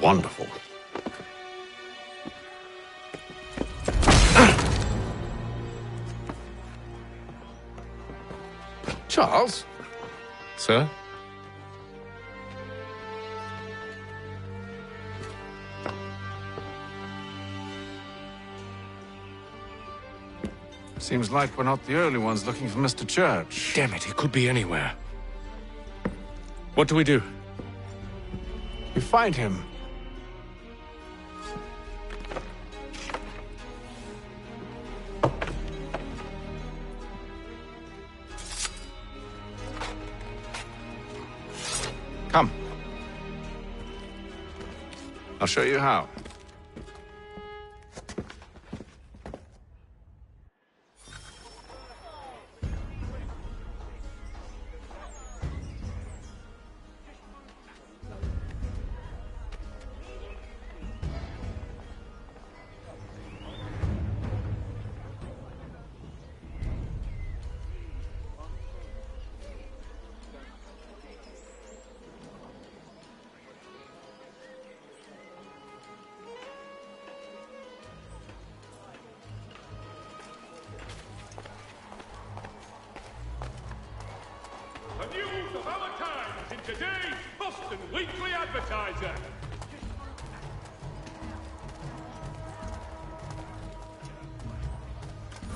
Wonderful. Charles? Sir? Seems like we're not the only ones looking for Mr. Church. Damn it, he could be anywhere. What do we do? We find him. Come. I'll show you how. The news of our times in today's Boston Weekly Advertiser.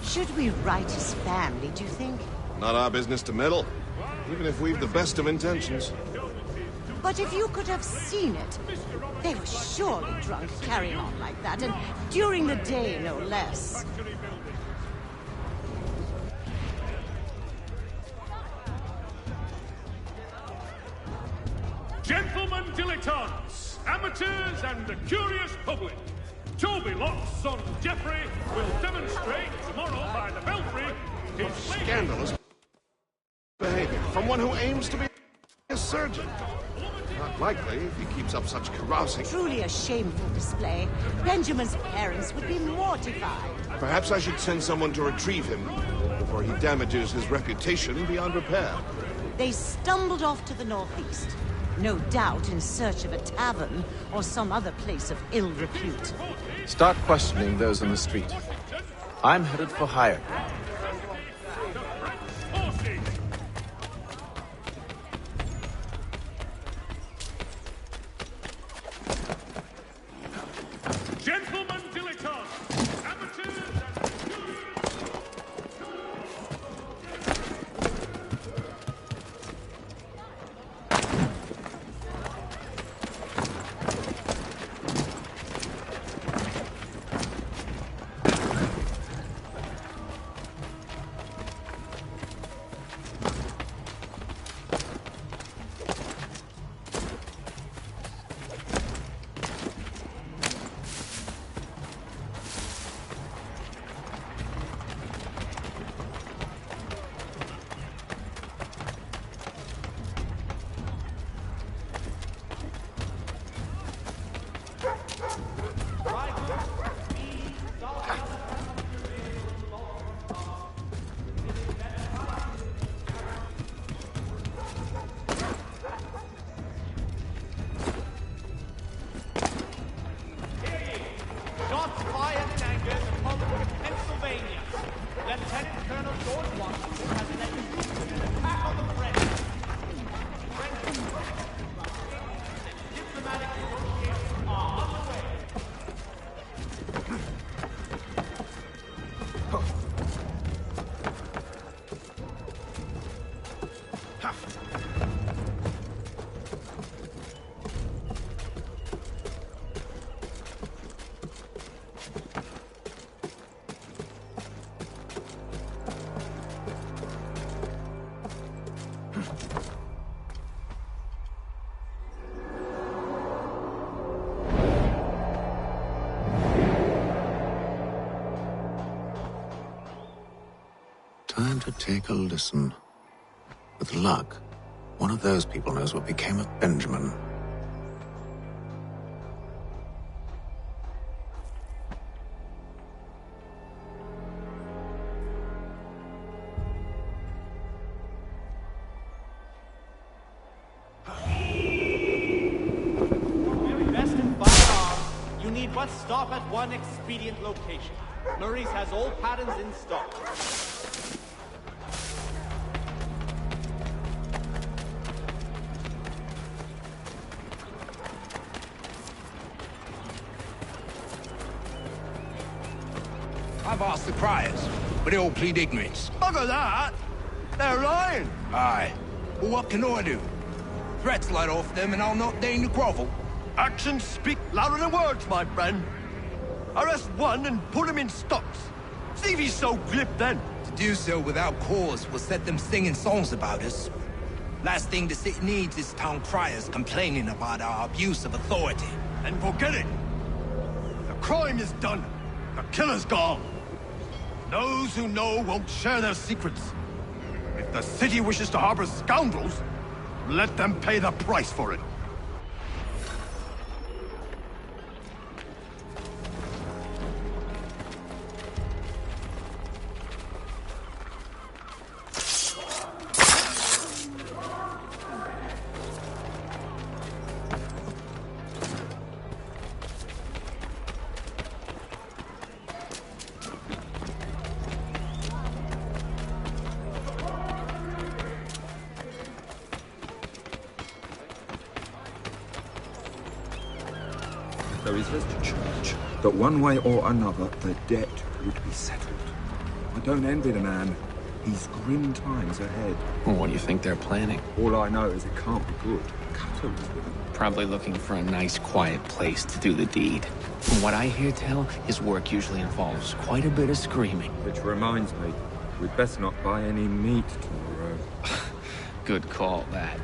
Should we write his family, do you think? Not our business to meddle, even if we've the best of intentions. But if you could have seen it, they were surely drunk carrying on like that, and during the day, no less. Gentlemen dilettantes, amateurs and the curious public, Toby Locke's son Geoffrey will demonstrate tomorrow by the Belfry his Scandalous behavior from one who aims to be a surgeon. Not likely if he keeps up such carousing. Truly a shameful display. Benjamin's parents would be mortified. Perhaps I should send someone to retrieve him before he damages his reputation beyond repair. They stumbled off to the northeast, no doubt in search of a tavern or some other place of ill repute. Start questioning those in the street. I'm headed for hire. Gentlemen dilettantes, amateurs and Time to take a listen. With luck, one of those people knows what became of Benjamin. Best in firearms, you need but stop at one expedient location. Murray's has all patterns in stock. I've asked the criers, but they all plead ignorance. Bugger that! They're lying! Aye. Well, what can I do? Threats light off them and I'll not deign to grovel. Actions speak louder than words, my friend. Arrest one and put him in stocks. See if he's so glib then. To do so without cause will set them singing songs about us. Last thing the city needs is town criers complaining about our abuse of authority. And forget it. The crime is done. The killer's gone. Those who know won't share their secrets. If the city wishes to harbor scoundrels, let them pay the price for it. There is this church that one way or another the debt would be settled. I don't envy the man. He's grim times ahead. Well, what do you think they're planning? All I know is it can't be good. Cutters with him. Probably looking for a nice, quiet place to do the deed. From what I hear tell, his work usually involves quite a bit of screaming. Which reminds me, we'd best not buy any meat tomorrow. Good call, that.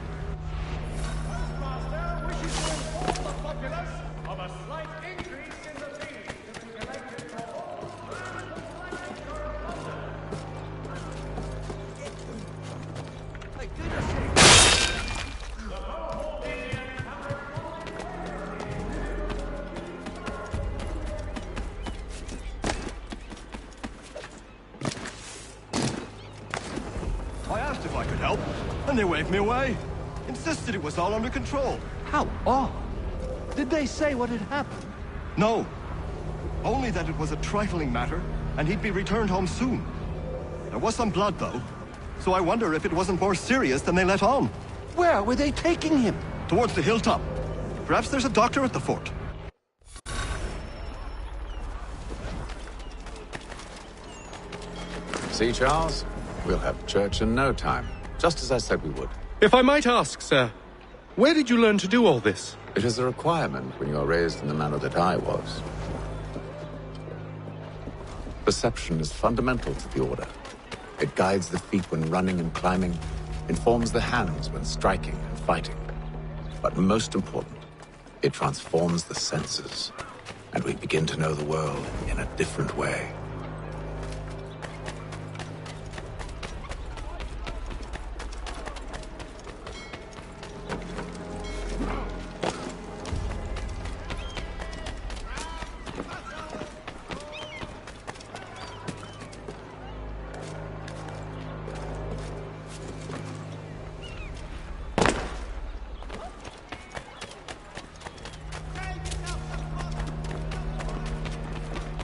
I asked if I could help, and they waved me away. Insisted it was all under control. How odd. Did they say what had happened? No. Only that it was a trifling matter, and he'd be returned home soon. There was some blood, though, so I wonder if it wasn't more serious than they let on. Where were they taking him? Towards the hilltop. Perhaps there's a doctor at the fort. See, Charles? We'll have church in no time, just as I said we would. If I might ask, sir, where did you learn to do all this? It is a requirement when you are raised in the manner that I was. Perception is fundamental to the Order. It guides the feet when running and climbing, informs the hands when striking and fighting. But most important, it transforms the senses, and we begin to know the world in a different way.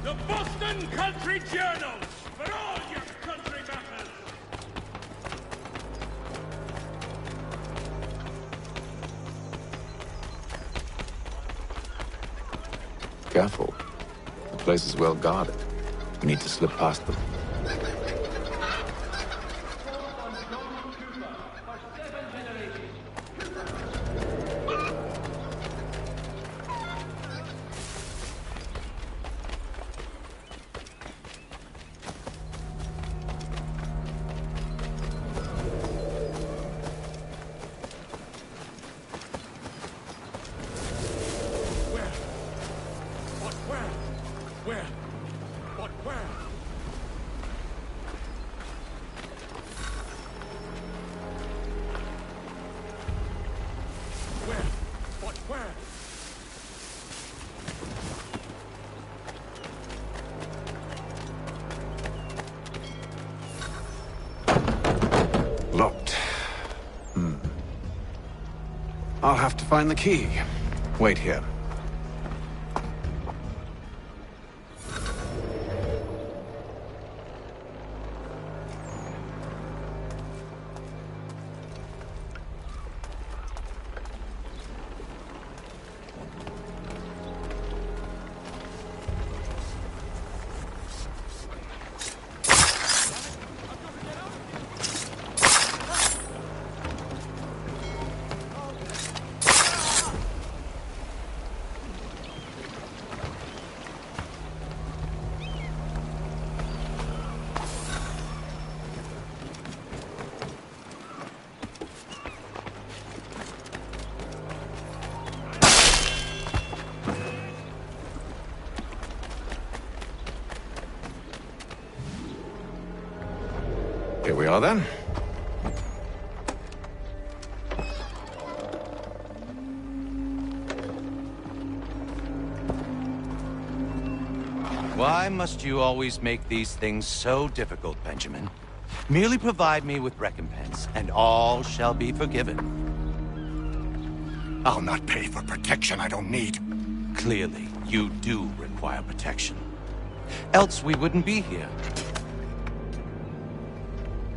The Boston Country Journals for all your country matters. Careful. The place is well guarded. We need to slip past them. I'll have to find the key. Wait here. Here we are, then. Why must you always make these things so difficult, Benjamin? Merely provide me with recompense, and all shall be forgiven. I'll not pay for protection I don't need. Clearly, you do require protection. Else we wouldn't be here.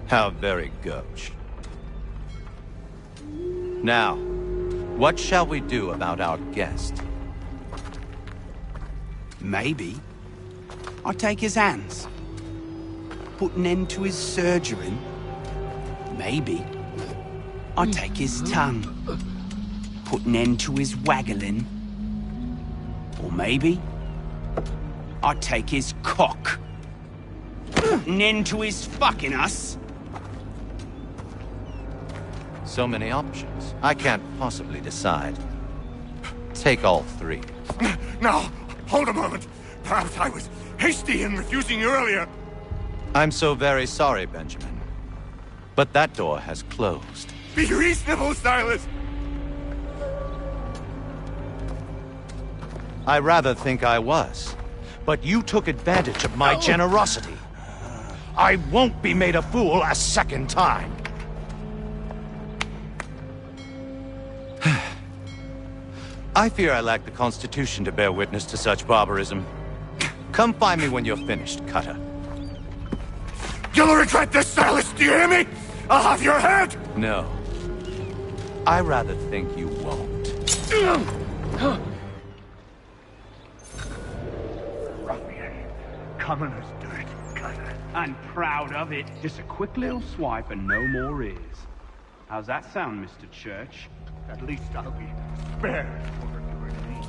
How very gauche. Now, what shall we do about our guest? Maybe I'll take his hands. Put an end to his surgery. Maybe I'll take his tongue. Put an end to his waggling. Or maybe I'll take his cock. Put an end to his fucking us. So many options. I can't possibly decide. Take all three. Now, hold a moment. Perhaps I was hasty in refusing you earlier. I'm so very sorry, Benjamin. But that door has closed. Be reasonable, Silas! I rather think I was. But you took advantage of my generosity. I won't be made a fool a second time. I fear I lack the constitution to bear witness to such barbarism. Come find me when you're finished, Cutter. You'll regret this, Silas, do you hear me? I'll have your head! No. I rather think you won't. Ruffian. Commoner's dirt, Cutter. And proud of it. Just a quick little swipe and no more is. How's that sound, Mr. Church? At least I'll be spared for your name.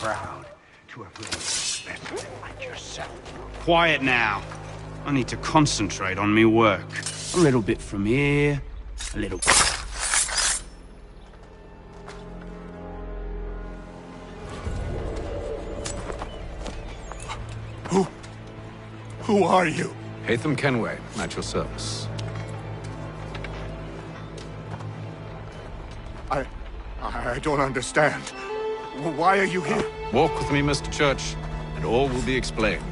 Proud to have raised better like yourself. Quiet now. I need to concentrate on me work. A little bit from here, a little... Who are you? Haytham Kenway, at your service. I don't understand. Why are you here? Walk with me, Mr. Church, and all will be explained.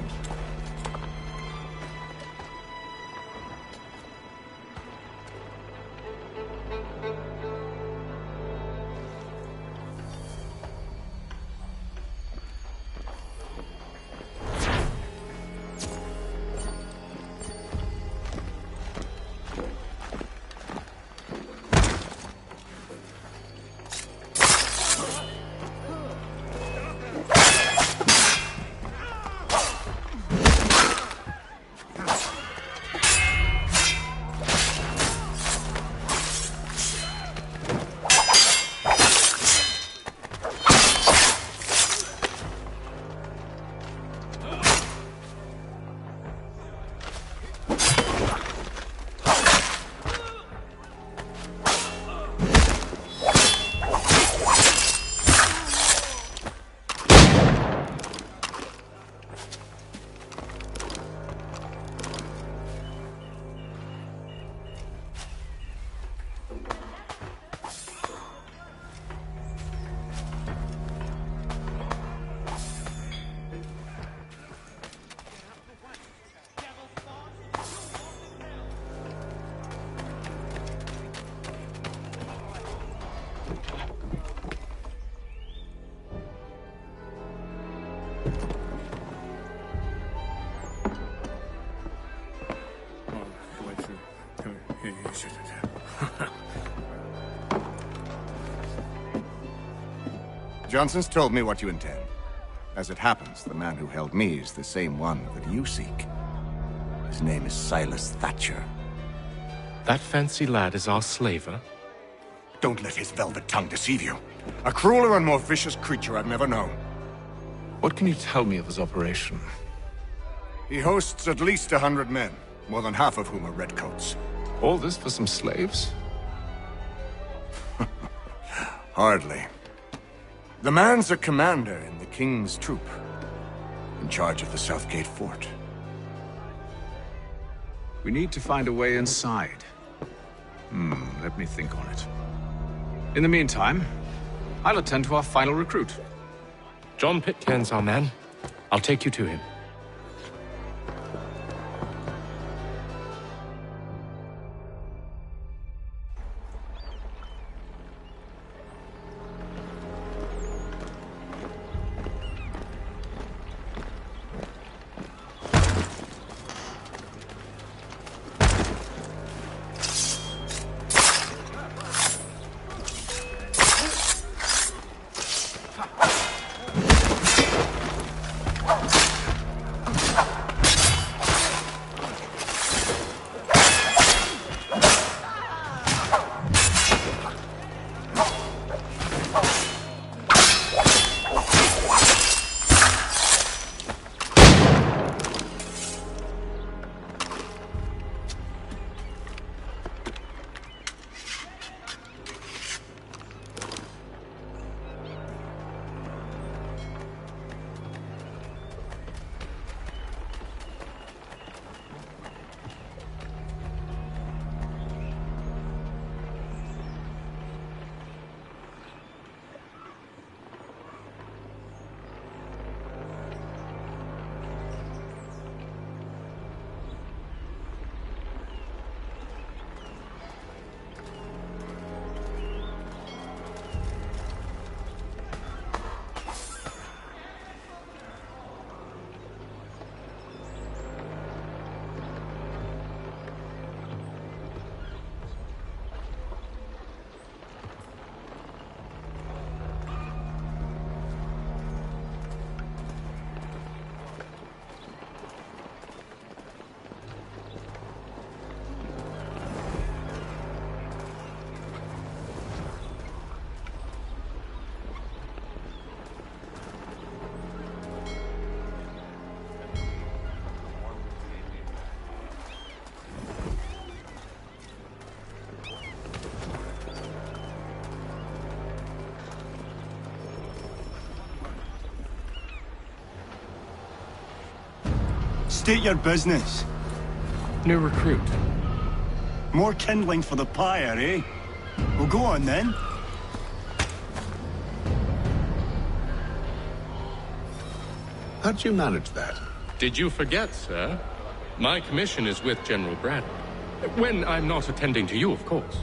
Johnson's told me what you intend. As it happens, the man who held me is the same one that you seek. His name is Silas Thatcher. That fancy lad is our slaver? Don't let his velvet tongue deceive you. A crueler and more vicious creature I've never known. What can you tell me of his operation? He hosts at least 100 men, more than half of whom are redcoats. All this for some slaves? Hardly. The man's a commander in the King's troop, in charge of the Southgate Fort. We need to find a way inside. Let me think on it. In the meantime, I'll attend to our final recruit. John Pitcairn's our man. I'll take you to him. State your business. New recruit. More kindling for the pyre, eh? Well, go on then. How'd you manage that? Did you forget, sir? My commission is with General Braddock. When I'm not attending to you, of course.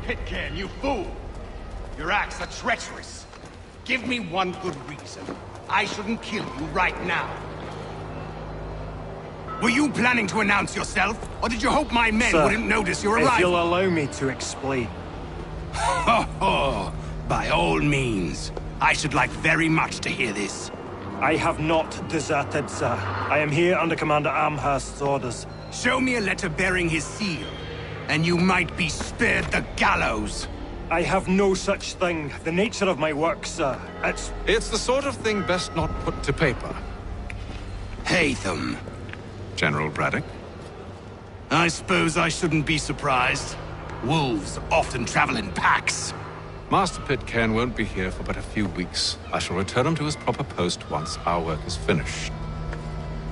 Pitcairn, you fool! Your acts are treacherous. Give me one good reason. I shouldn't kill you right now. Were you planning to announce yourself? Or did you hope my men wouldn't notice your arrival? If you'll allow me to explain. Ho ho! By all means. I should like very much to hear this. I have not deserted, sir. I am here under Commander Amherst's orders. Show me a letter bearing his seal, and you might be spared the gallows. I have no such thing. The nature of my work, sir, It's the sort of thing best not put to paper. Haytham. General Braddock? I suppose I shouldn't be surprised. Wolves often travel in packs. Master Pitcairn won't be here for but a few weeks. I shall return him to his proper post once our work is finished.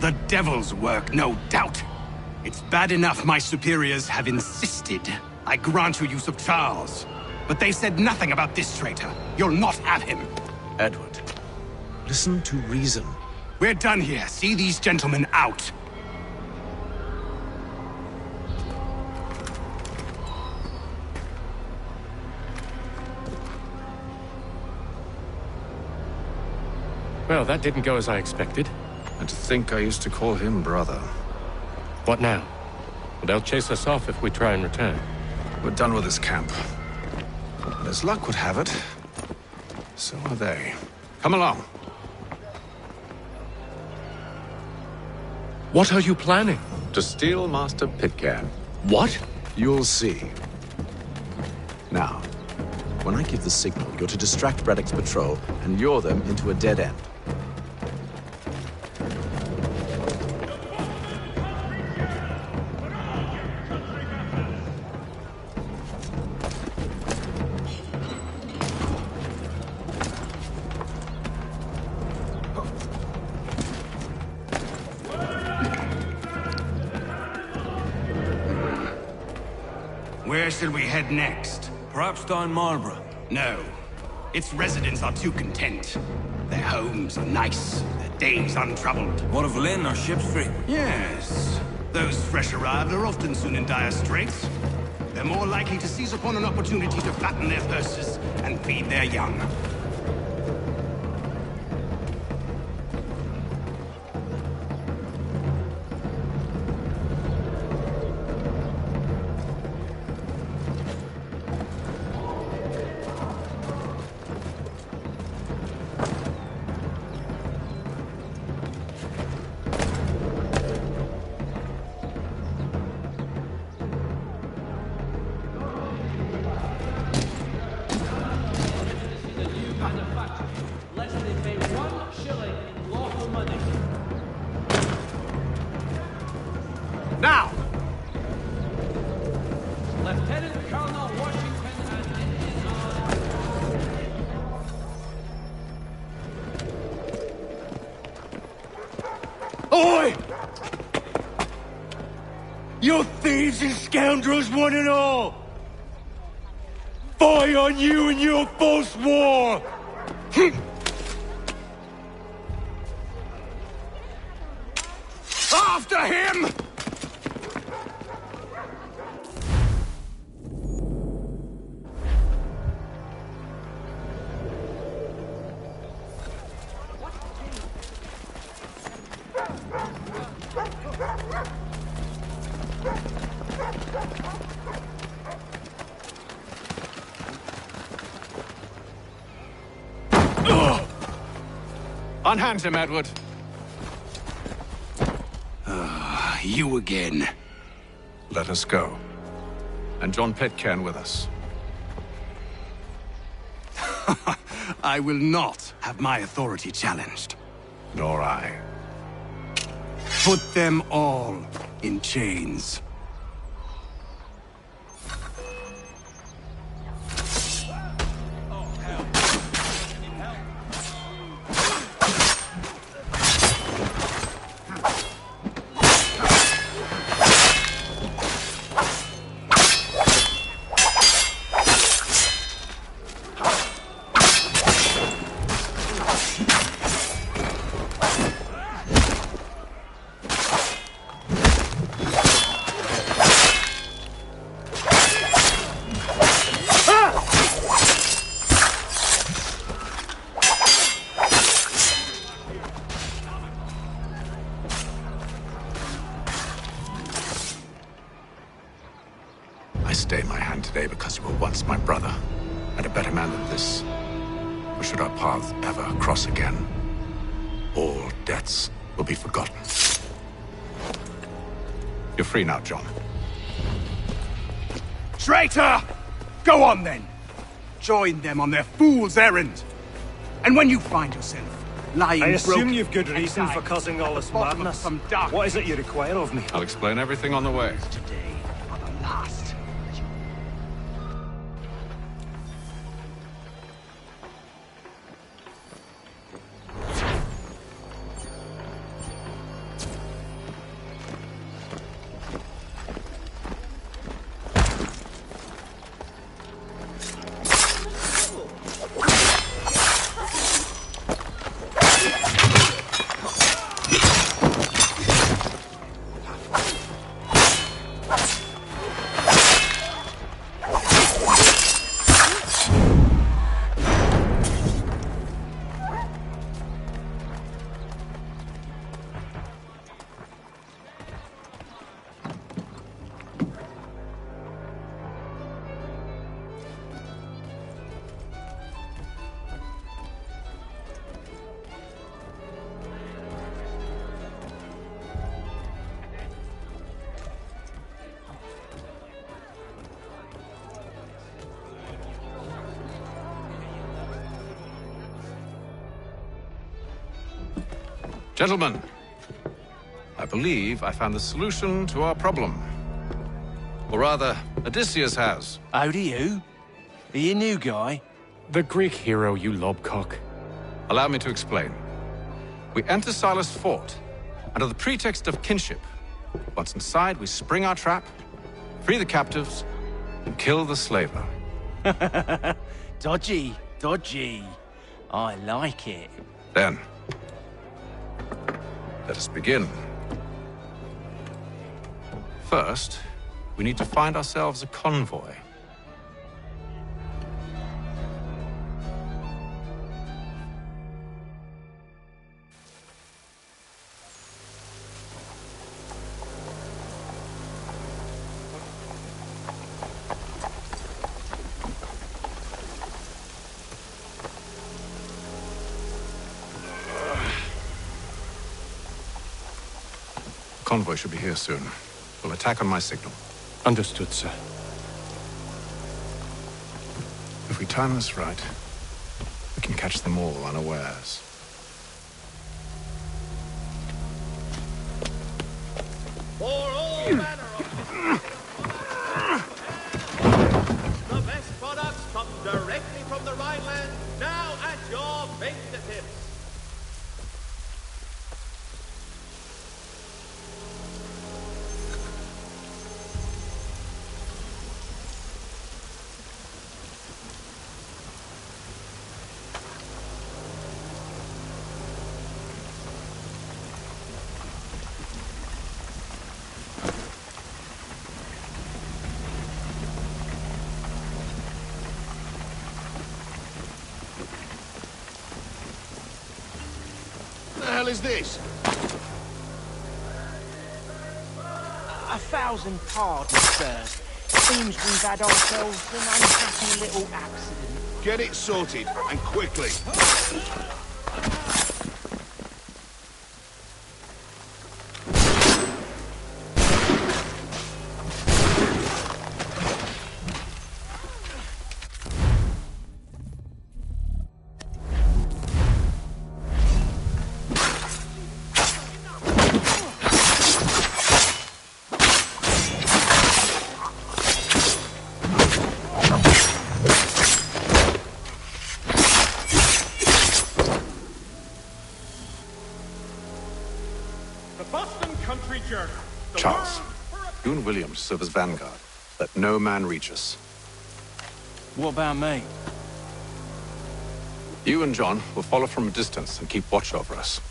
The devil's work, no doubt. It's bad enough my superiors have insisted I grant you use of Charles. But they said nothing about this traitor. You'll not have him. Edward, listen to reason. We're done here. See these gentlemen out. Well, that didn't go as I expected. And to think I used to call him brother. What now? Well, they'll chase us off if we try and return. We're done with this camp. And as luck would have it, so are they. Come along. What are you planning? To steal Master Pitcairn. What? You'll see. Now, when I give the signal, you're to distract Braddock's patrol and lure them into a dead end. Where should we head next? Perhaps down Marlborough. No. Its residents are too content. Their homes are nice, their days untroubled. What of Lynn or Ship Street? Yes. Those fresh arrived are often soon in dire straits. They're more likely to seize upon an opportunity to fatten their purses and feed their young. Now! Lieutenant Colonel Washington Oi! You thieves and scoundrels, one and all! Fie on you and your false war! After him! Unhand him, Edward. You again. Let us go. And John Pitcairn with us. I will not have my authority challenged. Nor I. Put them all in chains. I stay my hand today because you were once my brother, and a better man than this. Or should our paths ever cross again, all debts will be forgotten. You're free now, John. Traitor! Go on, then. Join them on their fool's errand. And when you find yourself lying I assume broken you've good reason for causing all this madness. What is it you require of me? I'll explain everything on the way. Today are the last. Gentlemen, I believe I found the solution to our problem. Or rather, Odysseus has. How do you? Are you a new guy? The Greek hero, you lobcock. Allow me to explain. We enter Silas' fort, under the pretext of kinship. Once inside, we spring our trap, free the captives, and kill the slaver. Dodgy, dodgy. I like it. Then, let us begin. First, we need to find ourselves a convoy. Convoy should be here soon. We'll attack on my signal. Understood, sir. If we time this right, we can catch them all unawares. For all manner of the best products come directly from the Rhineland, now at your fingertips. What the hell is this? 1,000 pardons, sir. Seems we've had ourselves an unhappy little accident. Get it sorted, and quickly. Charles, you and Williams serve as vanguard. Let no man reach us. What about me? You and John will follow from a distance and keep watch over us.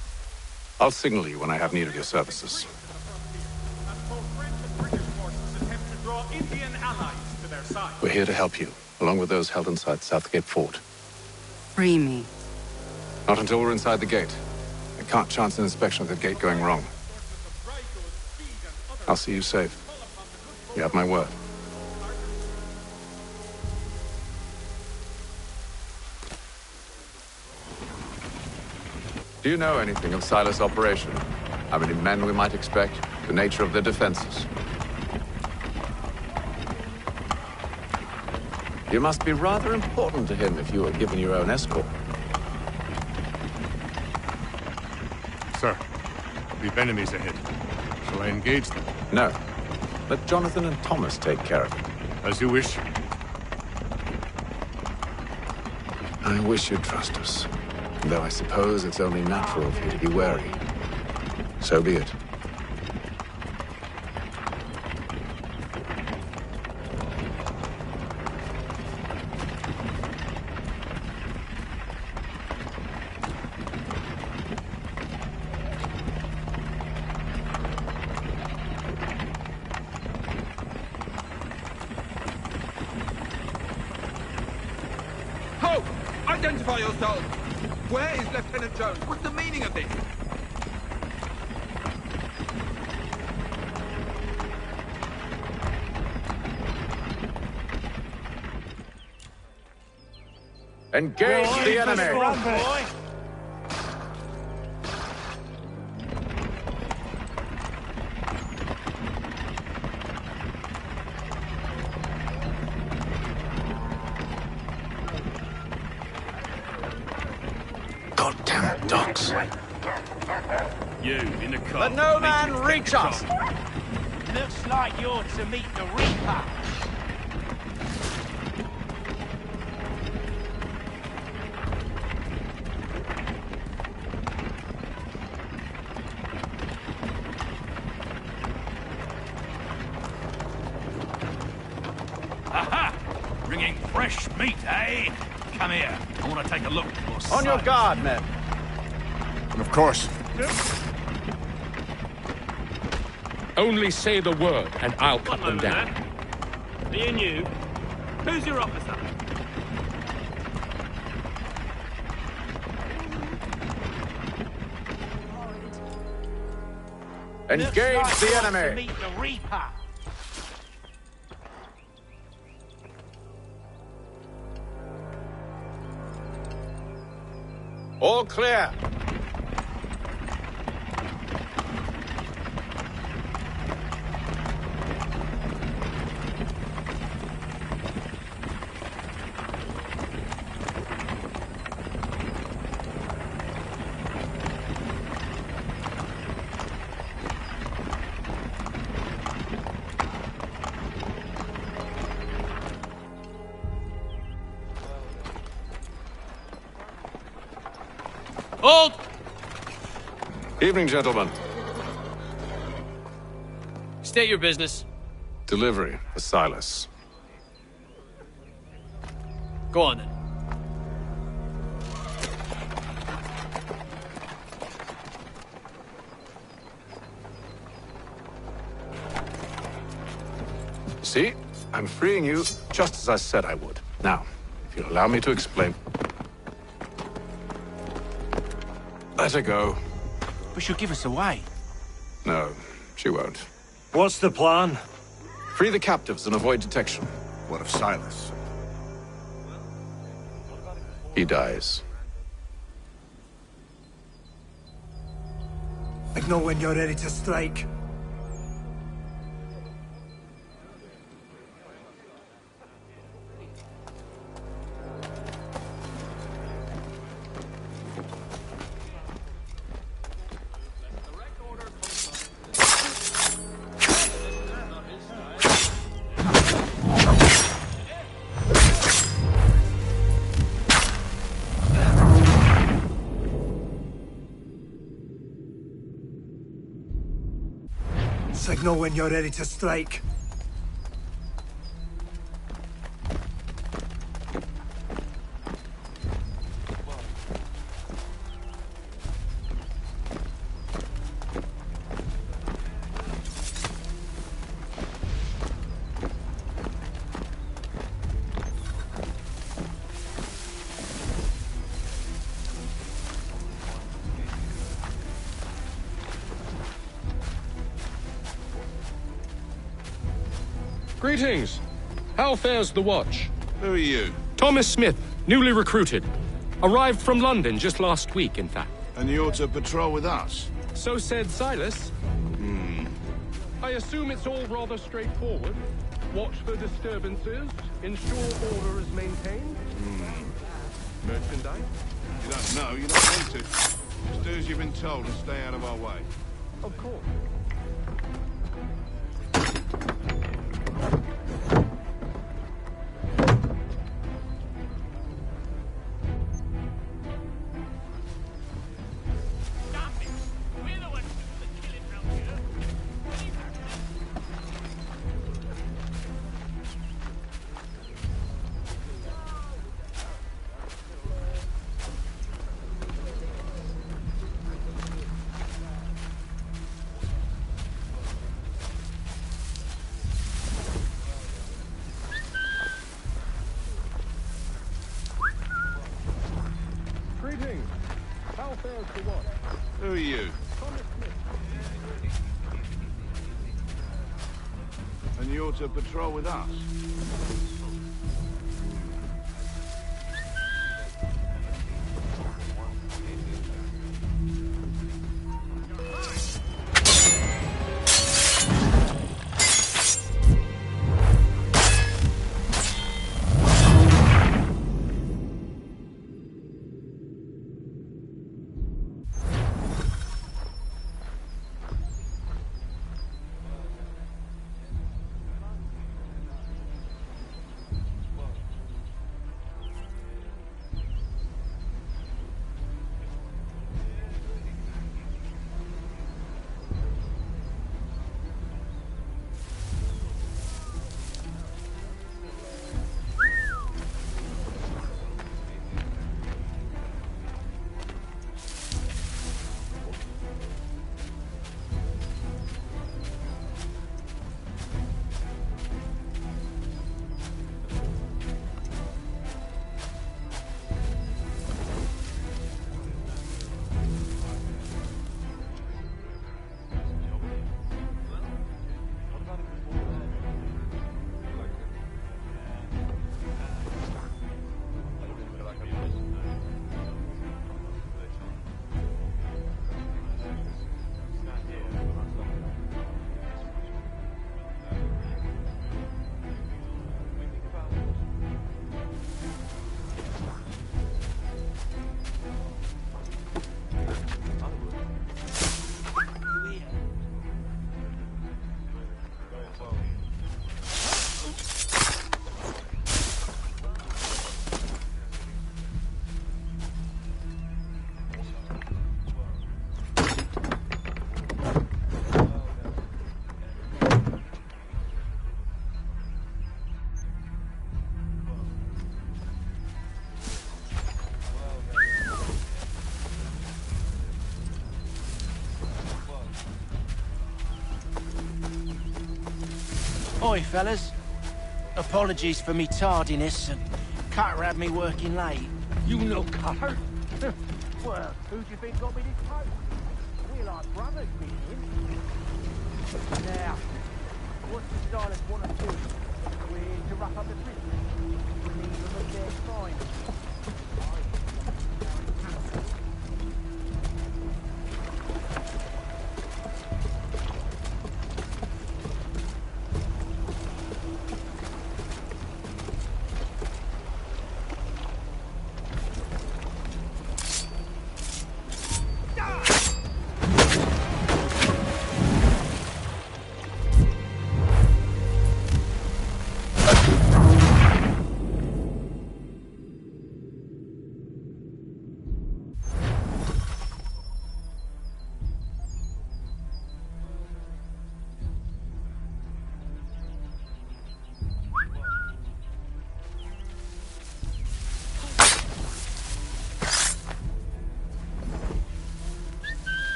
I'll signal you when I have need of your services. We're here to help you, along with those held inside Southgate Fort. Free me. Not until we're inside the gate. I can't chance an inspection of the gate going wrong. I'll see you safe. You have my word. Do you know anything of Silas' operation? How many men we might expect? The nature of their defenses? You must be rather important to him if you were given your own escort. Sir, we've enemies ahead. Shall I engage them? No. Let Jonathan and Thomas take care of it. As you wish. I wish you'd trust us. Though I suppose it's only natural for you to be wary. So be it. Ho! Identify yourself! Where is Lieutenant Jones? What's the meaning of this? Engage the enemy! Goddamn dogs. You, in the car. Let no man reach us! Looks like you're to meet the Reaper. Aha! Bringing fresh meat, eh? Come here. I want to take a look at your On your guard, men. Of course. Only say the word, and I'll cut them down. Me and you. Who's your officer? Engage Looks like the you're to enemy! meet the Reaper. All clear. Hold! Evening, gentlemen. State your business. Delivery for Silas. Go on, then. See? I'm freeing you just as I said I would. Now, if you'll allow me to explain. Let her go. But she'll give us away. No, she won't. What's the plan? Free the captives and avoid detection. What of Silas? He dies. I know when you're ready to strike. Signal when you're ready to strike. Greetings. How fares the watch? Who are you? Thomas Smith, newly recruited. Arrived from London just last week, in fact. And you're to patrol with us? So said Silas. I assume it's all rather straightforward. Watch for disturbances, ensure order is maintained. Merchandise? You don't know, you don't want to. Just do as you've been told and stay out of our way. Of course. Greetings. How fares the watch? Who are you? Thomas Smith. And you're to patrol with us? Oi, fellas. Apologies for me tardiness. Cutter had me working late. You know Cutter? Well, who do you think got me this post? We're like brothers, me and him. Now, what's the stylist want to do? We're to wrap up the prisoners. We need them at their fine.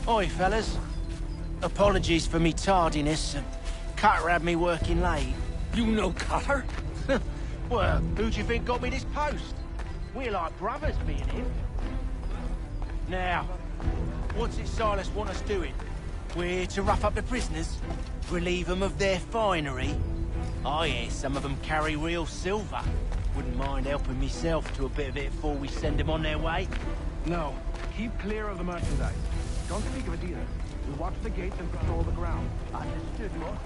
Oi, fellas. Apologies for me tardiness. Cutter had me working late. You know Cutter? Well, who do you think got me this post? We're like brothers, me and him. Now, what's it Silas want us doing? We're to rough up the prisoners, relieve them of their finery. I hear some of them carry real silver. Wouldn't mind helping myself to a bit of it before we send them on their way. No, keep clear of the merchandise. Don't speak of it either. We'll watch the gates and patrol the ground. Understood, boss.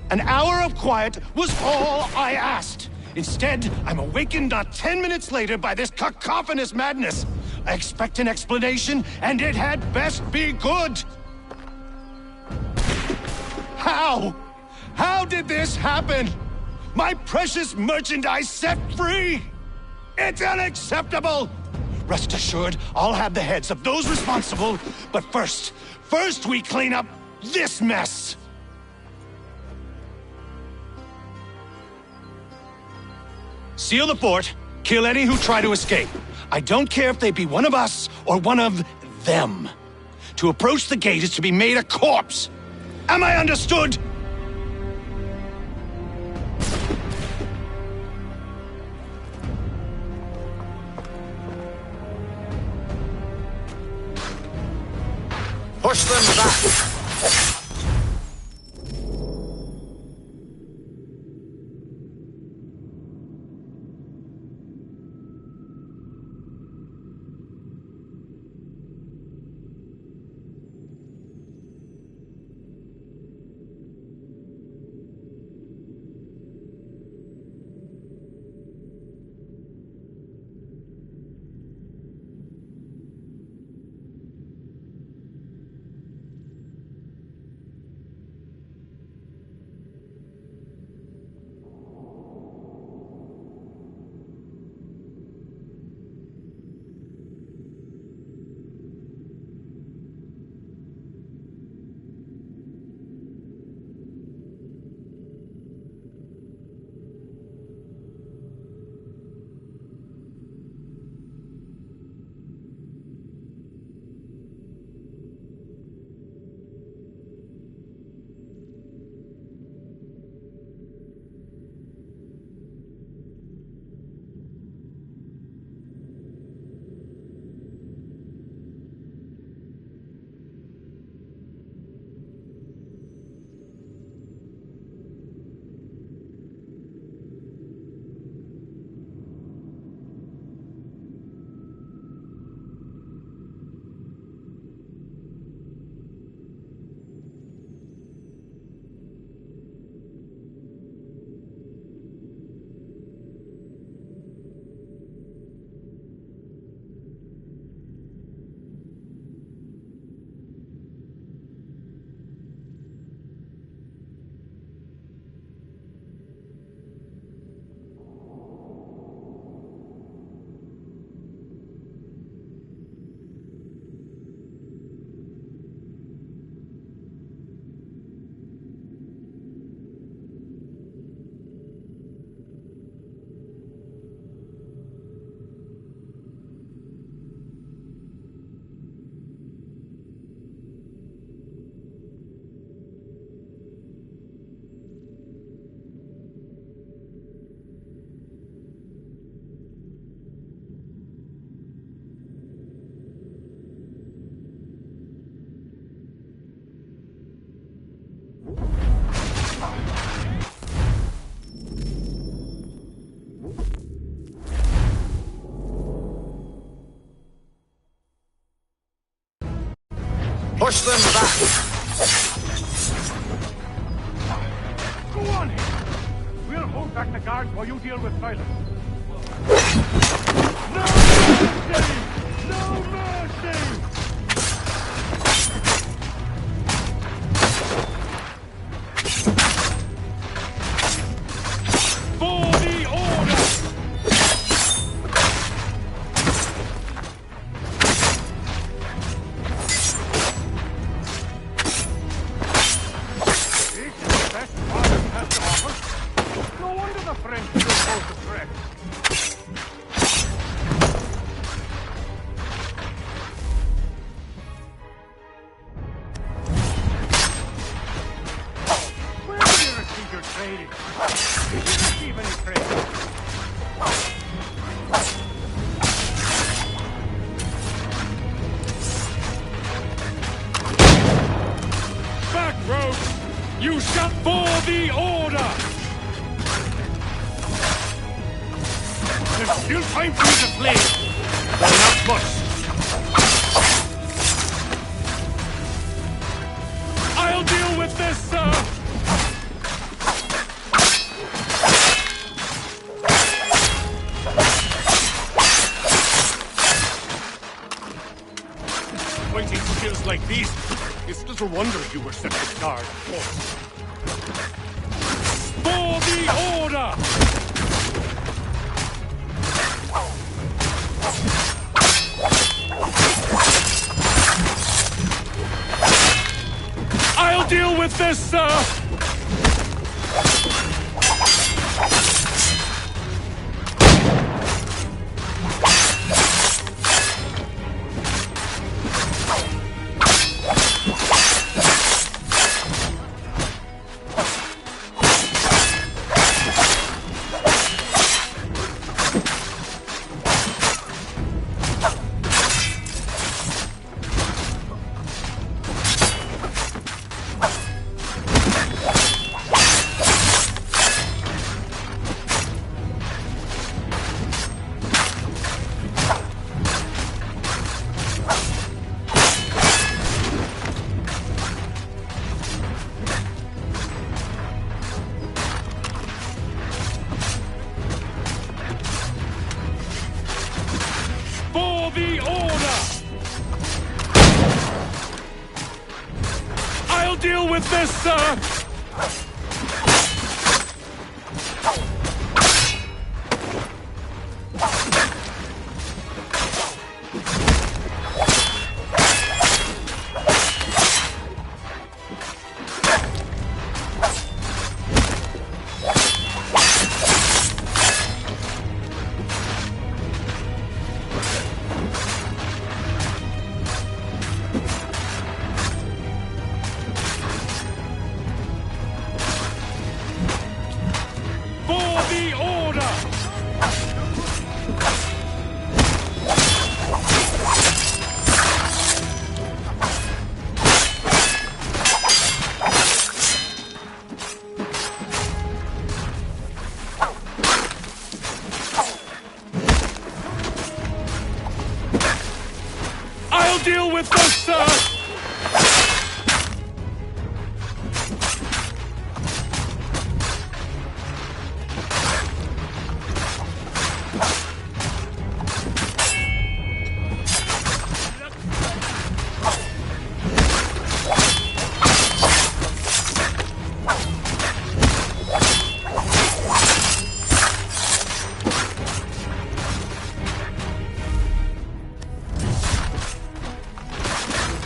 An hour of quiet was all I asked. Instead, I'm awakened not 10 minutes later by this cacophonous madness. I expect an explanation, and it had best be good. How? How did this happen? My precious merchandise set free? It's unacceptable! Rest assured, I'll have the heads of those responsible, but first we clean up this mess! Seal the fort, kill any who try to escape. I don't care if they be one of us or one of them. To approach the gate is to be made a corpse. Am I understood? Push them back! Push them back! Go on here! We'll hold back the guards while you deal with Silas. No mercy! No mercy! For the order! No wonder the French still hold the threat. Where did you receive your trading? Did you receive any trade? Back, rogue! You shall for the order! There's still time for you to play, but not much. I'll deal with this, sir! Fighting skills like these, it's little wonder you were set to guard, of course. For the order! I'll deal with this, sir! For the order! I'll deal with this, sir! I'll deal with this, sir!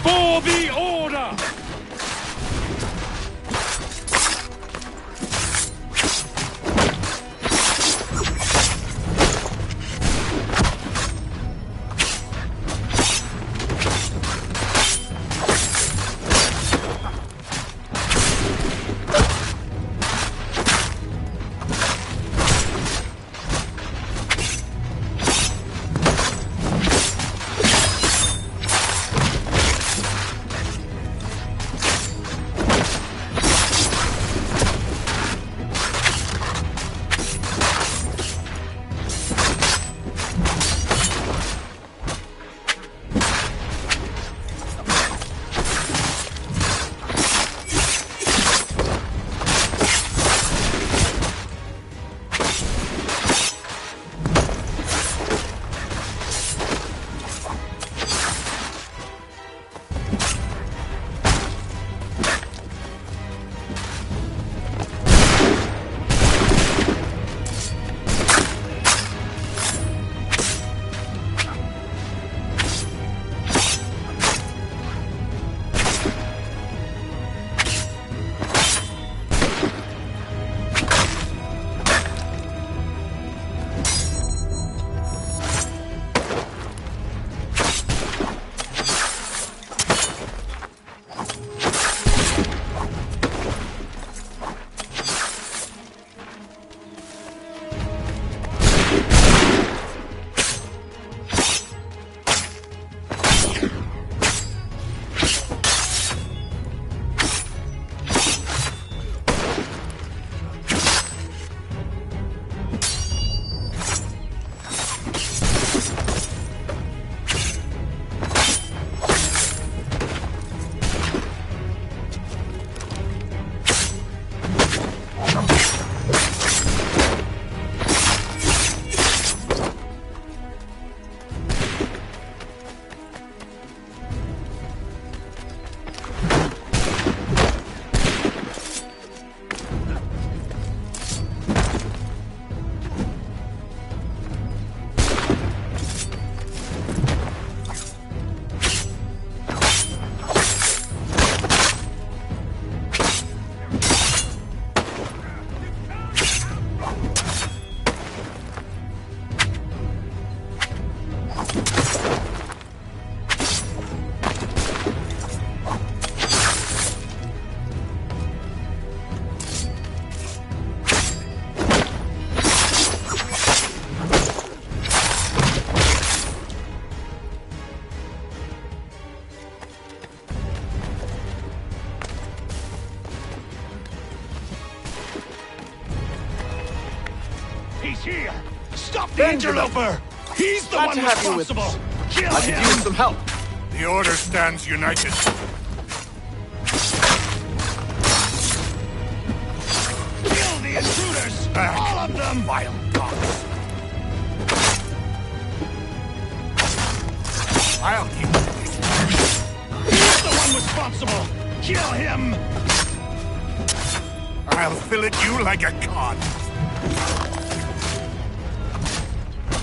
For the order! He's here! Stop the interloper! He's the one responsible! Kill I him! could use some help. The Order stands united. Kill the intruders! All of them! Vile dogs! I'll keep He's the one responsible! Kill him! I'll fillet you like a cod.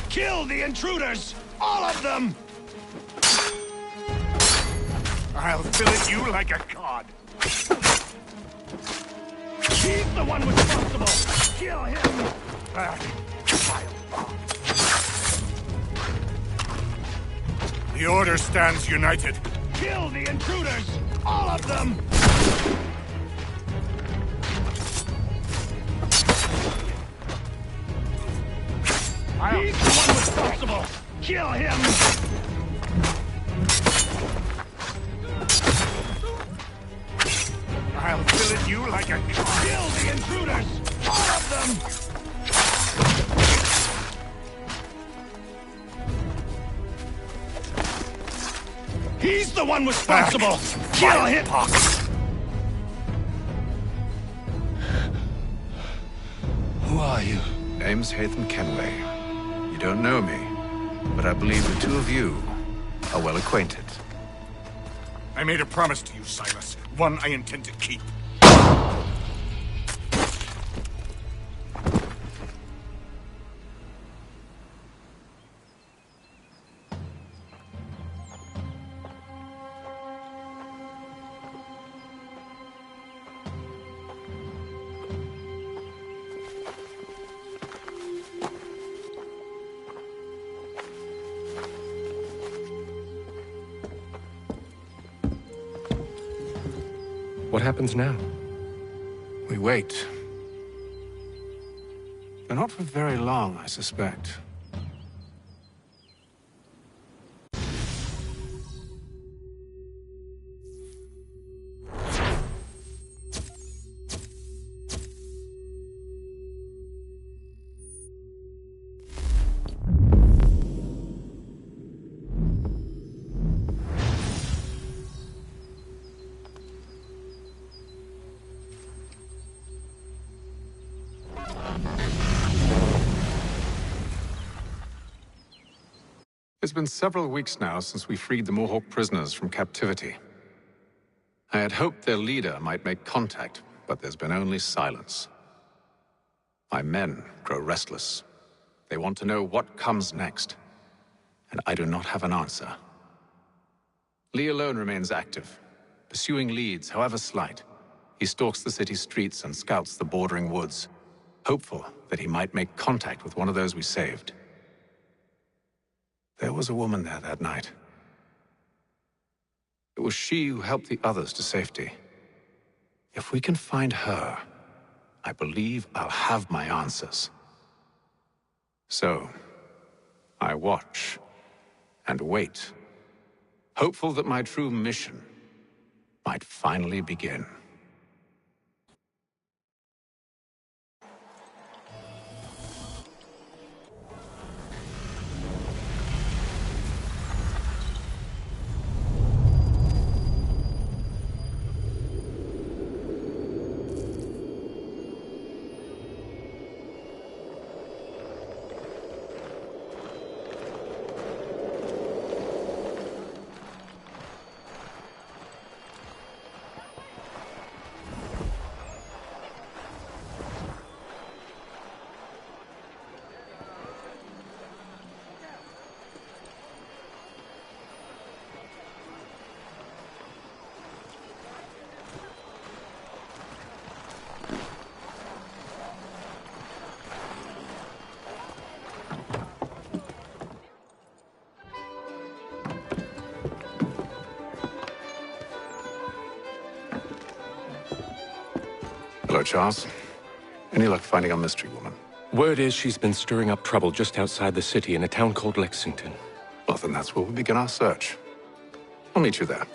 Kill the intruders! All of them! I'll fillet you like a cod. He's the one responsible! Kill him! The Order stands united. Kill the intruders! All of them! He's the one responsible! Kill him! I'll fillet you like a cod. Kill the intruders! All of them! He's the one responsible! Kill him! Who are you? Name's Haytham Kenway. You don't know me, but I believe the two of you are well acquainted. I made a promise to you, Silas. One I intend to keep. What happens now? We wait. But not for very long, I suspect. It's been several weeks now since we freed the Mohawk prisoners from captivity. I had hoped their leader might make contact, but there's been only silence. My men grow restless. They want to know what comes next, and I do not have an answer. Lee alone remains active, pursuing leads, however slight. He stalks the city streets and scouts the bordering woods, hopeful that he might make contact with one of those we saved. There was a woman there that night. It was she who helped the others to safety. If we can find her, I believe I'll have my answers. So, I watch and wait, hopeful that my true mission might finally begin. Hello, Charles. Any luck finding our mystery woman? Word is she's been stirring up trouble just outside the city in a town called Lexington. Well, then that's where we'll begin our search. I'll meet you there.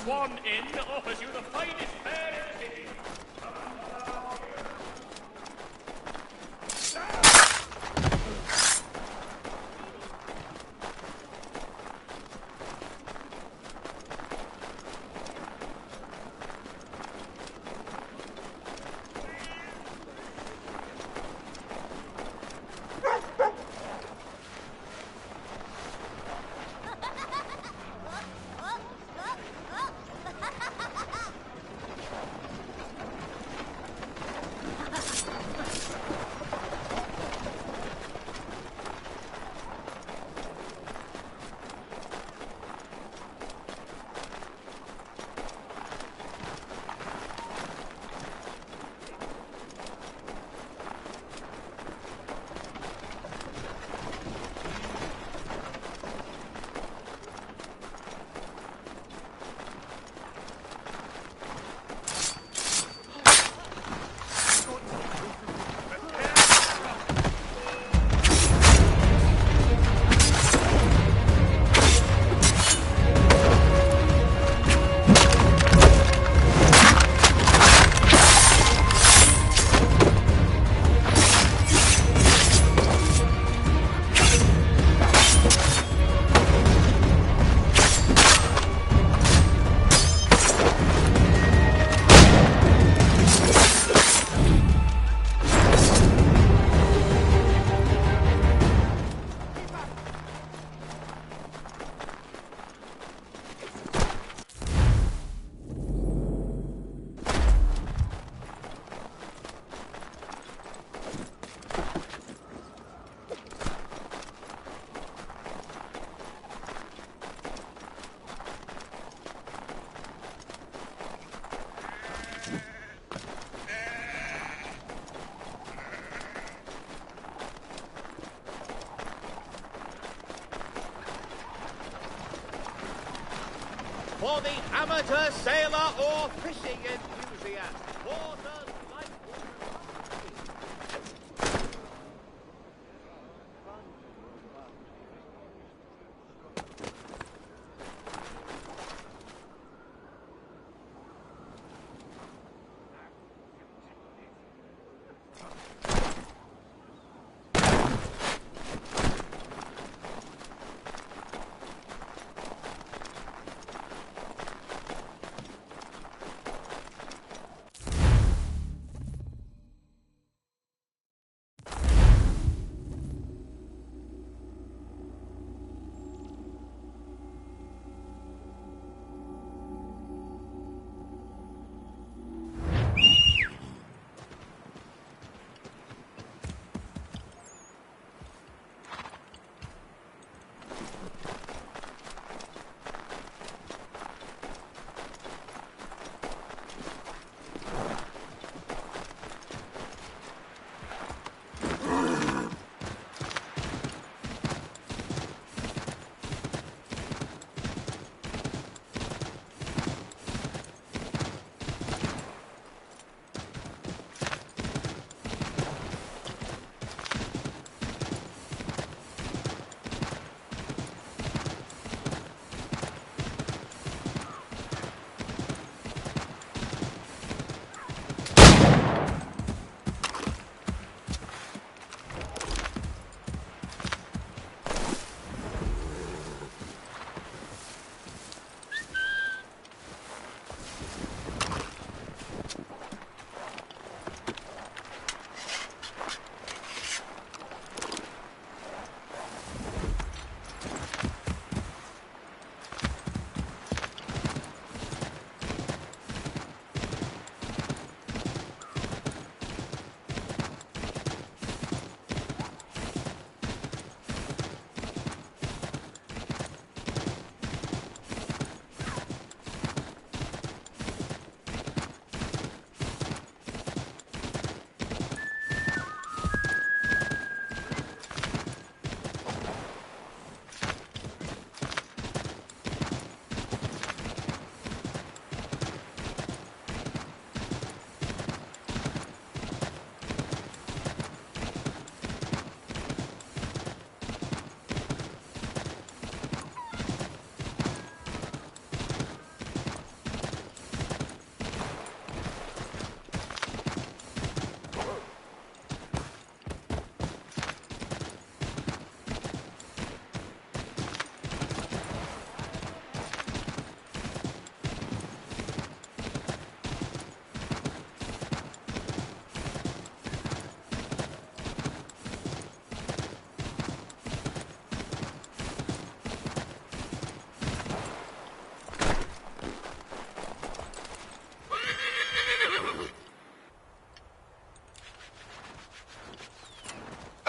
Swan Inn offers you the finest fare in the city. For the amateur sailor or fishing enthusiast, waters like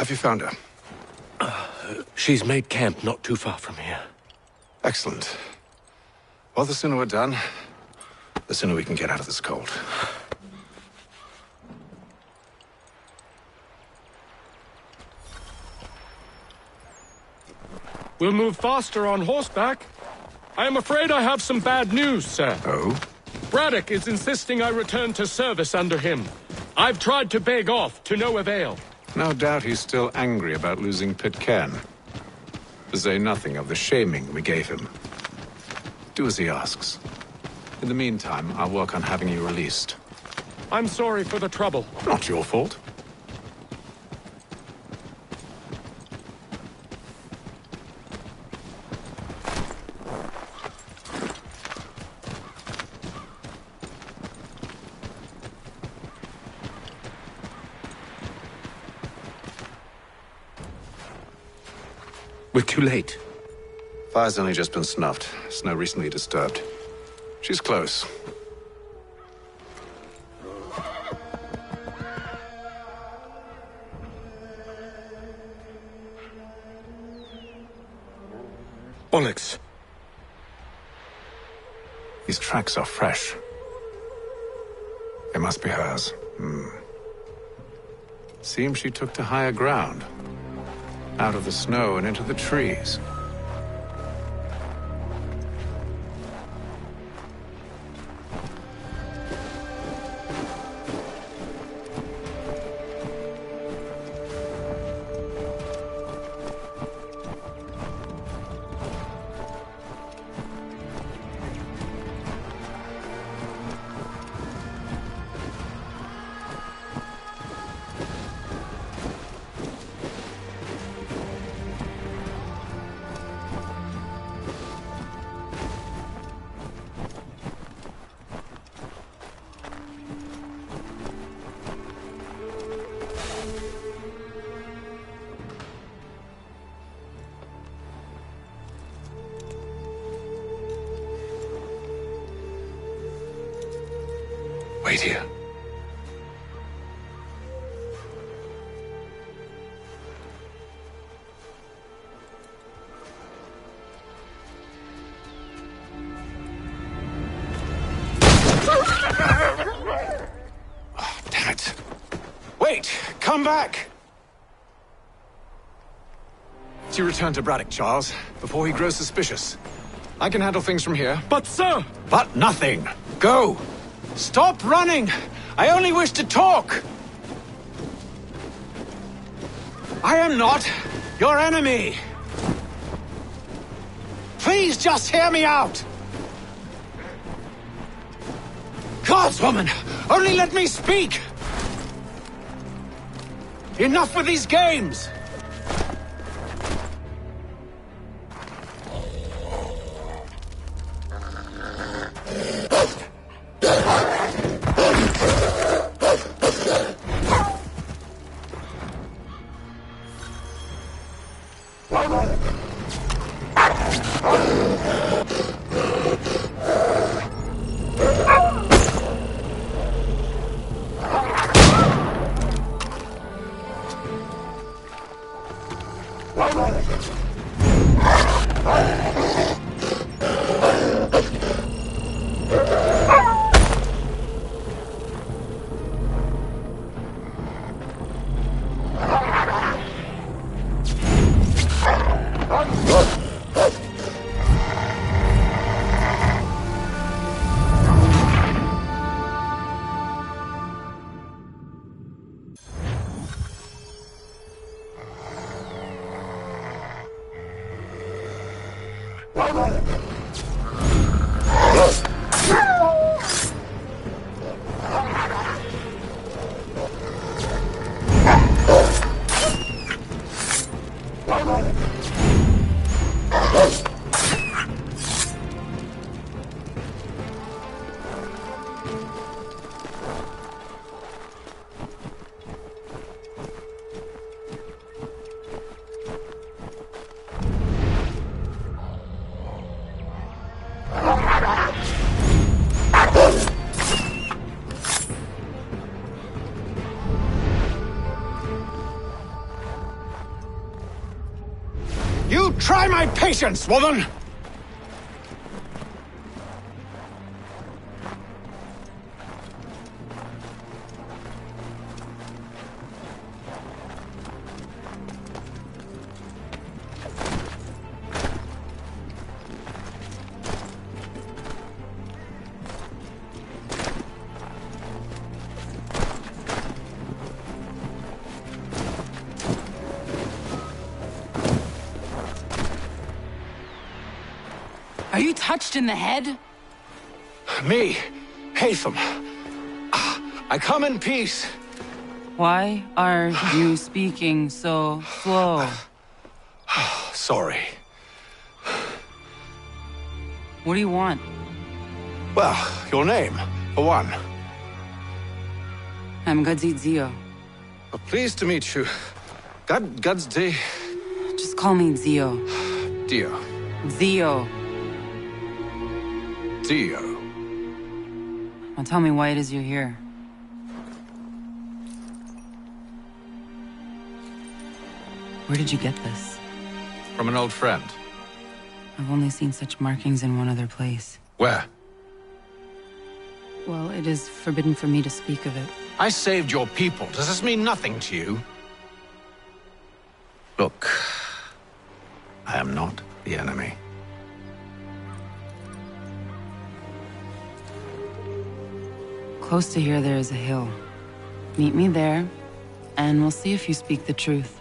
Have you found her? She's made camp not too far from here. Excellent. Well, the sooner we're done, the sooner we can get out of this cold. We'll move faster on horseback. I am afraid I have some bad news, sir. Oh? Braddock is insisting I return to service under him. I've tried to beg off, to no avail. No doubt he's still angry about losing Pitcairn. To say nothing of the shaming we gave him. Do as he asks. In the meantime, I'll work on having you released. I'm sorry for the trouble. Not your fault. We're too late. Fire's only just been snuffed. Snow recently disturbed. She's close. Bollocks. These tracks are fresh. They must be hers. Seems she took to higher ground. Out of the snow and into the trees. Wait here. Oh, damn it. Wait! Come back! You return to Braddock, Charles, before he grows suspicious. I can handle things from here. But, sir! But nothing! Go! Stop running! I only wish to talk! I am not your enemy! Please just hear me out! Gods, woman! Only let me speak! Enough with these games! Try my patience, woman! Are you touched in the head? Me, Haytham. I come in peace. Why are you speaking so slow? Sorry. What do you want? Well, your name, for one. I'm Gadzit Zio. Pleased to meet you. Gadzit. Just call me Zio. Dio. Zio. Dio. Now tell me why it is you're here. Where did you get this? From an old friend. I've only seen such markings in one other place. Where? Well, it is forbidden for me to speak of it. I saved your people. Does this mean nothing to you? Look, I am not the enemy. Close to here, there is a hill. Meet me there, and we'll see if you speak the truth.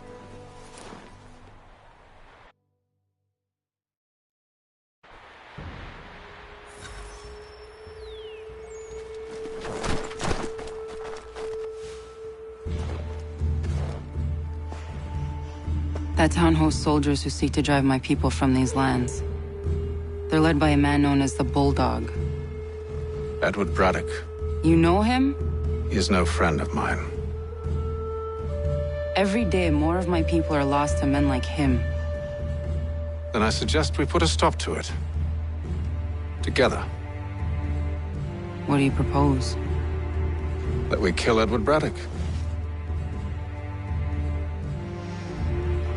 That town hosts soldiers who seek to drive my people from these lands. They're led by a man known as the Bulldog. Edward Braddock. You know him? He is no friend of mine. Every day, more of my people are lost to men like him. Then I suggest we put a stop to it. Together. What do you propose? That we kill Edward Braddock.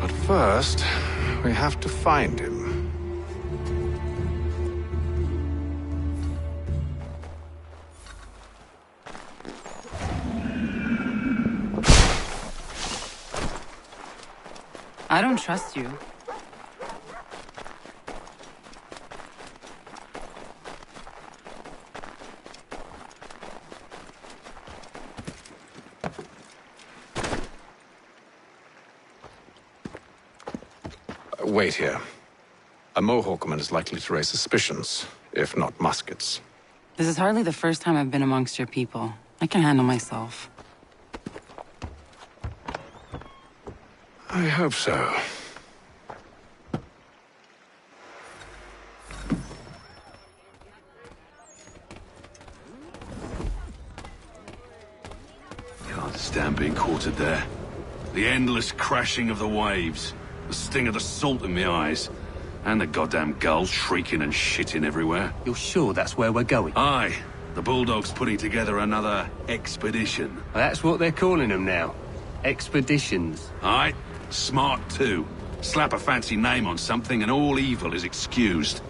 But first, we have to find him. I don't trust you. Wait here. A Mohawkman is likely to raise suspicions, if not muskets. This is hardly the first time I've been amongst your people. I can handle myself. I hope so. Can't stand being quartered there. The endless crashing of the waves, the sting of the salt in my eyes, and the goddamn gulls shrieking and shitting everywhere. You're sure that's where we're going? Aye. The Bulldog's putting together another expedition. Well, that's what they're calling them now. Expeditions. Aye. Smart too. Slap a fancy name on something and all evil is excused.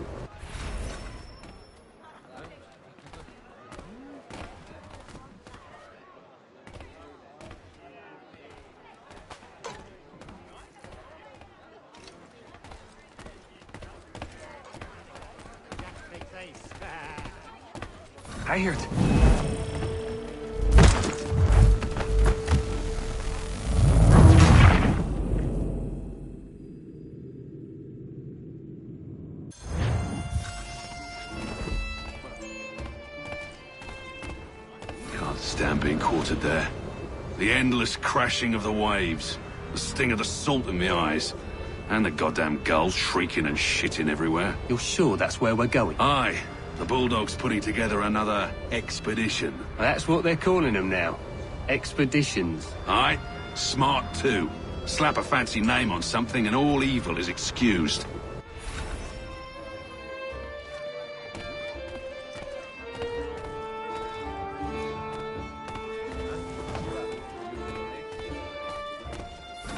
I hear it. Can't stand being quartered there. The endless crashing of the waves, the sting of the salt in my eyes, and the goddamn gulls shrieking and shitting everywhere. You're sure that's where we're going? Aye. The Bulldog's putting together another expedition. Well, that's what they're calling them now. Expeditions. Aye. Smart too. Slap a fancy name on something and all evil is excused.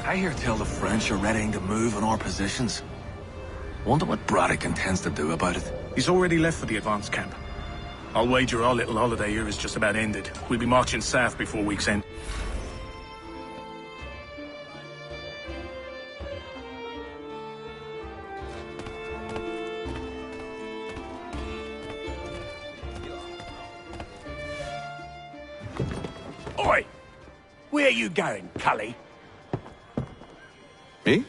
I hear tell the French are readying to move on our positions. Wonder what Braddock intends to do about it. He's already left for the advance camp. I'll wager our little holiday here is just about ended. We'll be marching south before week's end. Oi! Where are you going, Cully? Me?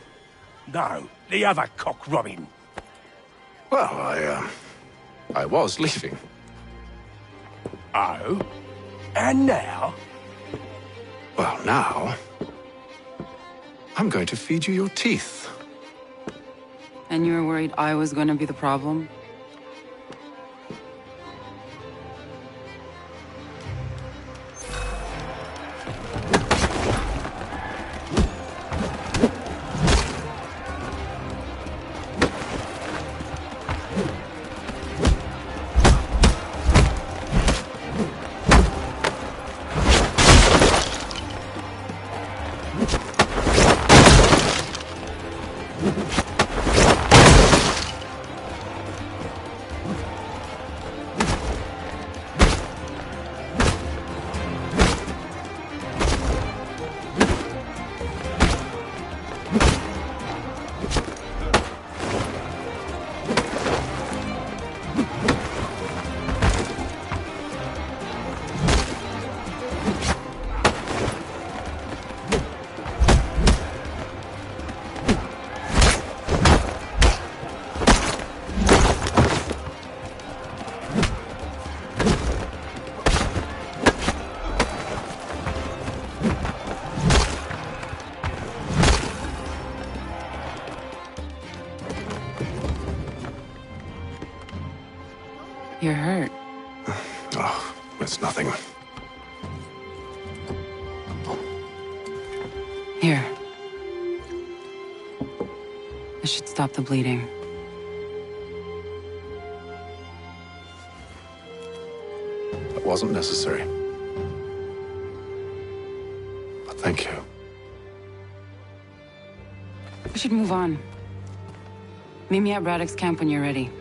No, the other cock Robin. Well, I was leaving. Oh? And now? Well, now... I'm going to feed you your teeth. And you were worried I was going to be the problem? You're hurt. Oh, it's nothing. Here. This should stop the bleeding. That wasn't necessary. But thank you. We should move on. Meet me at Braddock's camp when you're ready.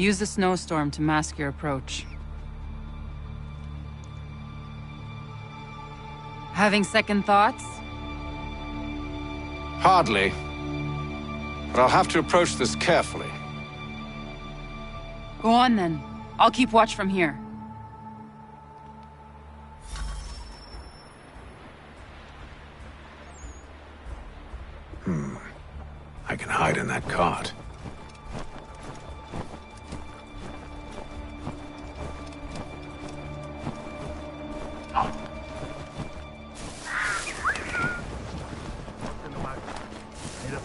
Use the snowstorm to mask your approach. Having second thoughts? Hardly. But I'll have to approach this carefully. Go on then. I'll keep watch from here. I can hide in that cart.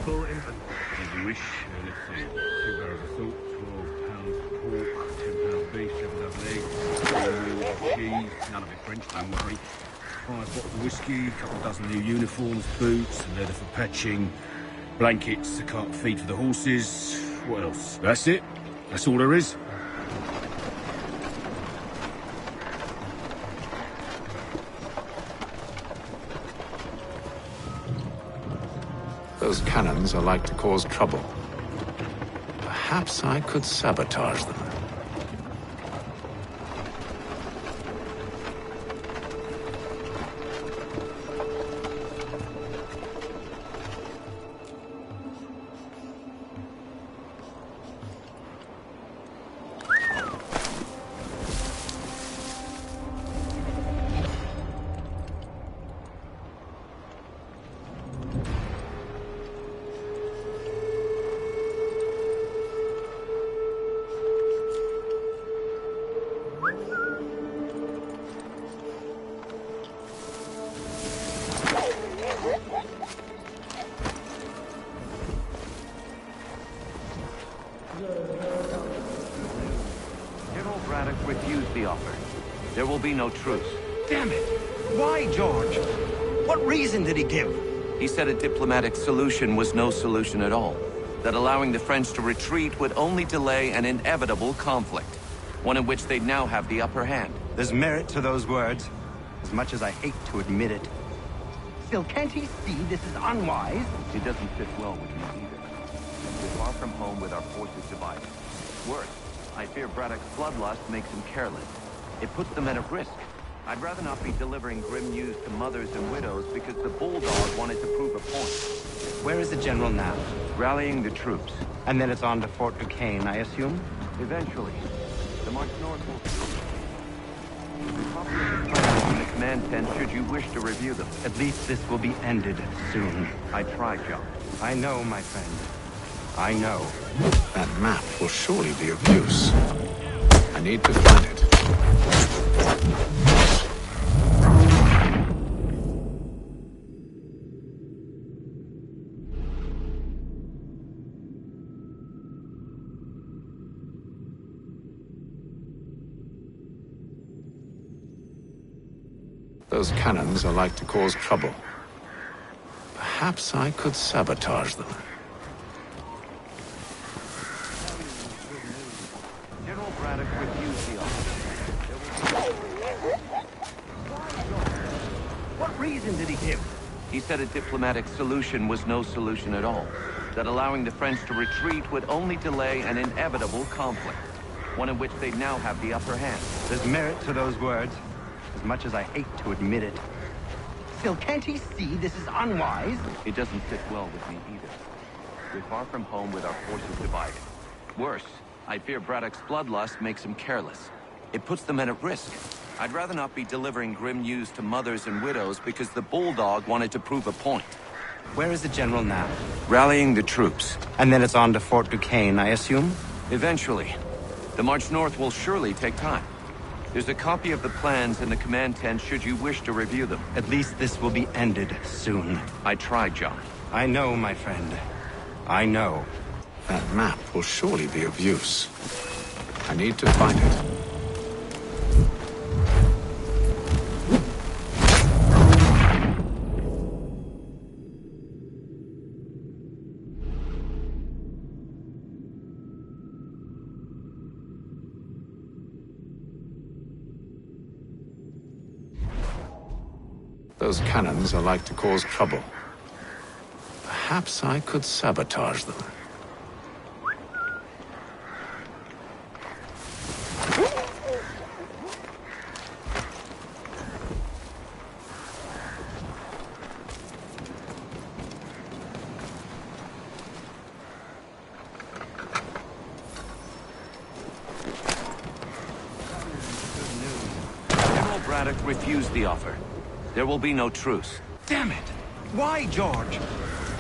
As you wish. Let's see. 2 barrels of salt, 12 pounds of pork, 10 pounds beef, 7 dozen eggs, 3 wheels of cheese, none of it French, don't worry. 5 bottles of whiskey, a couple dozen new uniforms, boots, leather for patching, blankets, a cart feed for the horses. What else? That's it. That's all there is. Those cannons are like to cause trouble. Perhaps I could sabotage them. General Braddock refused the offer. There will be no truce. Damn it! Why, George? What reason did he give? He said a diplomatic solution was no solution at all. That allowing the French to retreat would only delay an inevitable conflict. One in which they'd now have the upper hand. There's merit to those words, as much as I hate to admit it. Still, can't he see this is unwise? It doesn't fit well with me either. We're far from home with our forces divided. Worse, I fear Braddock's bloodlust makes him careless. It puts the men at risk. I'd rather not be delivering grim news to mothers and widows because the Bulldog wanted to prove a point. Where is the general now? Rallying the troops. And then it's on to Fort Duquesne, I assume? Eventually. The march north will... Copy of the plans in the command tent should you wish to review them. At least this will be ended soon. I tried, John. I know, my friend. I know. That map will surely be of use. I need to find it. Those cannons are like to cause trouble. Perhaps I could sabotage them. General Braddock refused the offer. What reason did he give? He said a diplomatic solution was no solution at all. That allowing the French to retreat would only delay an inevitable conflict. One in which they'd now have the upper hand. There's merit to those words, as much as I hate to admit it. Still, can't he see this is unwise? It doesn't fit well with me either. We're far from home with our forces divided. Worse, I fear Braddock's bloodlust makes him careless. It puts the men at risk. I'd rather not be delivering grim news to mothers and widows because the Bulldog wanted to prove a point. Where is the general now? Rallying the troops. And then it's on to Fort Duquesne, I assume? Eventually. The march north will surely take time. There's a copy of the plans in the command tent should you wish to review them. At least this will be ended soon. I tried, John. I know, my friend. I know. That map will surely be of use. I need to find it. Those cannons are like to cause trouble. Perhaps I could sabotage them. Braddock refused the offer. There will be no truce. Damn it! Why, George?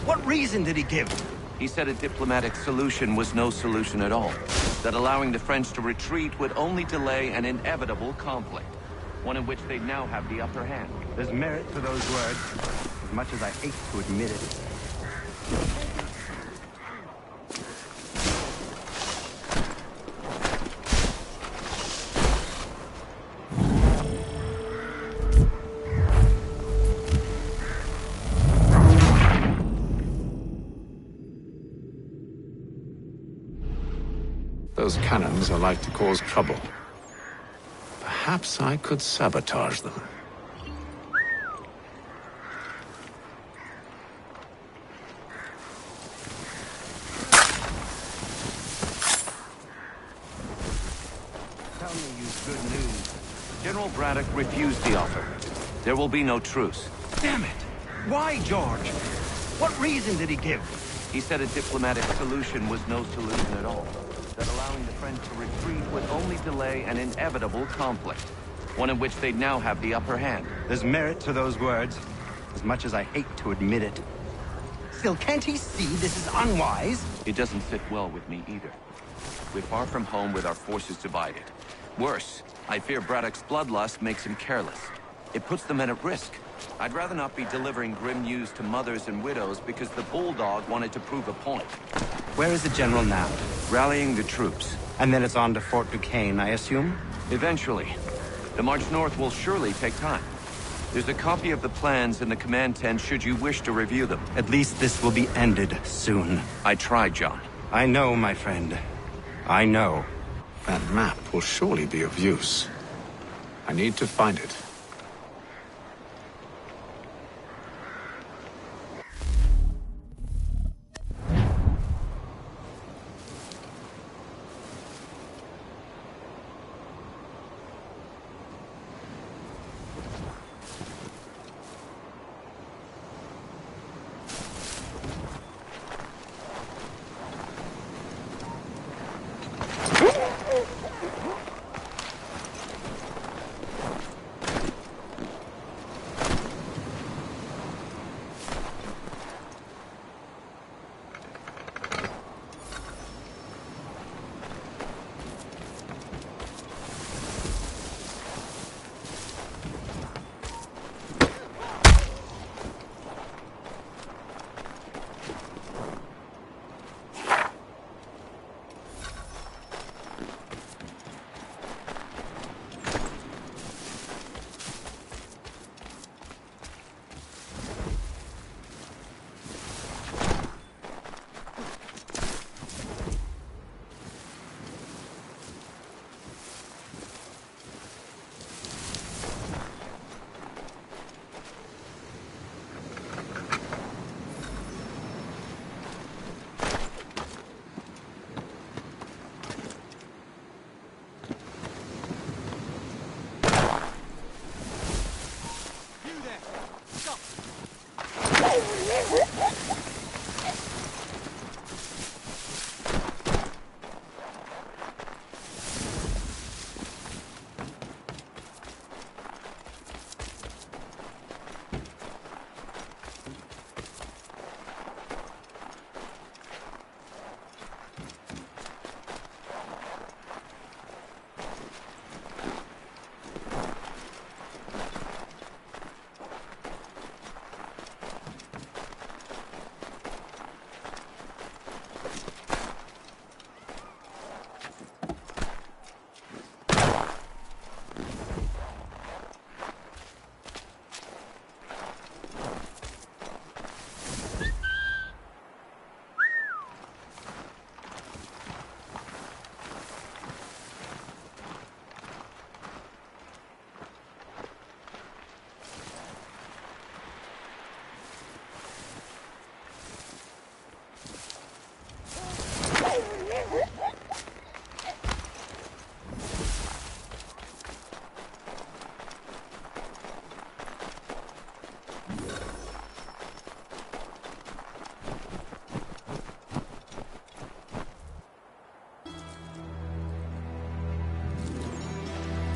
What reason did he give? He said a diplomatic solution was no solution at all. That allowing the French to retreat would only delay an inevitable conflict. One in which they now have the upper hand. There's merit to those words, as much as I hate to admit it. Those cannons are like to cause trouble. Perhaps I could sabotage them. Tell me you've good news. General Braddock refused the offer. There will be no truce. Damn it! Why, George? What reason did he give? He said a diplomatic solution was no solution at all. That allowing the French to retreat would only delay an inevitable conflict. One in which they'd now have the upper hand. There's merit to those words, as much as I hate to admit it. Still, can't he see this is unwise? It doesn't sit well with me either. We're far from home with our forces divided. Worse, I fear Braddock's bloodlust makes him careless. It puts the men at risk. I'd rather not be delivering grim news to mothers and widows because the Bulldog wanted to prove a point. Where is the general now? Rallying the troops. And then it's on to Fort Duquesne, I assume? Eventually. The march north will surely take time. There's a copy of the plans in the command tent should you wish to review them. At least this will be ended soon. I tried, John. I know, my friend. I know. That map will surely be of use. I need to find it.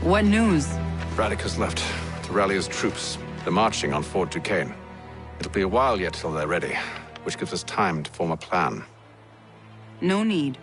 What news? Braddock has left. to rally his troops. They're marching on Fort Duquesne. It'll be a while yet till they're ready, which gives us time to form a plan. No need.